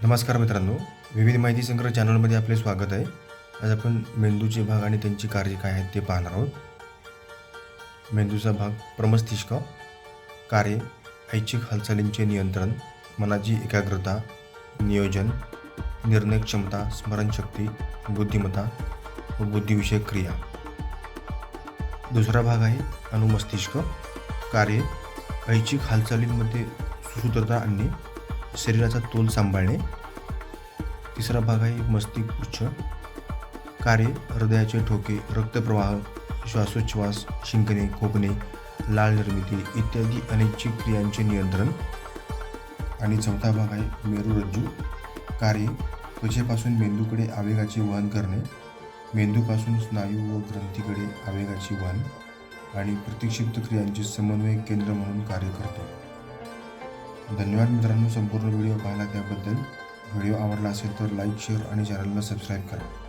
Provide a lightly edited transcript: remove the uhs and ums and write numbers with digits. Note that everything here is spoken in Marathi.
नमस्कार मित्रांनो, विविध माहिती संग्रह चॅनलमध्ये आपले स्वागत आहे. आज आपण मेंदूचे भाग आणि त्यांची कार्य काय आहेत ते पाहणार आहोत. मेंदूचा भाग प्रमस्तिष्क. कार्य ऐच्छिक हालचालींचे नियंत्रण, मनाची एकाग्रता, नियोजन, निर्णय क्षमता, स्मरणशक्ती, बुद्धिमत्ता व बुद्धिविषयक क्रिया. दुसरा भाग आहे अनुमस्तिष्क. कार्य ऐच्छिक हालचालींमध्ये सुसूत्रता आणणे, शरीराचा तोल सांभाळणे. तिसरा भाग आहे मस्तिष्क. कार्य हृदयाचे ठोके, रक्तप्रवाह, श्वासोच्छ्वास, शिंकणे, खोकणे, लाळ निर्मिती इत्यादी अनैच्छिक क्रियांचे नियंत्रण. आणि चौथा भाग आहे मेरुरज्जू. कार्य त्वचेपासून मेंदूकडे आवेगाचे वहन करणे, मेंदूपासून स्नायू व ग्रंथीकडे आवेगाचे वहन आणि प्रतिक्षिप्त क्रियांचे समन्वय केंद्र म्हणून कार्य करते. धन्यवाद मित्रांनो, संपूर्ण व्हिडिओ पाहिला त्याबद्दल. व्हिडिओ आवडला असेल तर लाईक, शेअर आणि चॅनलला सबस्क्राईब करा.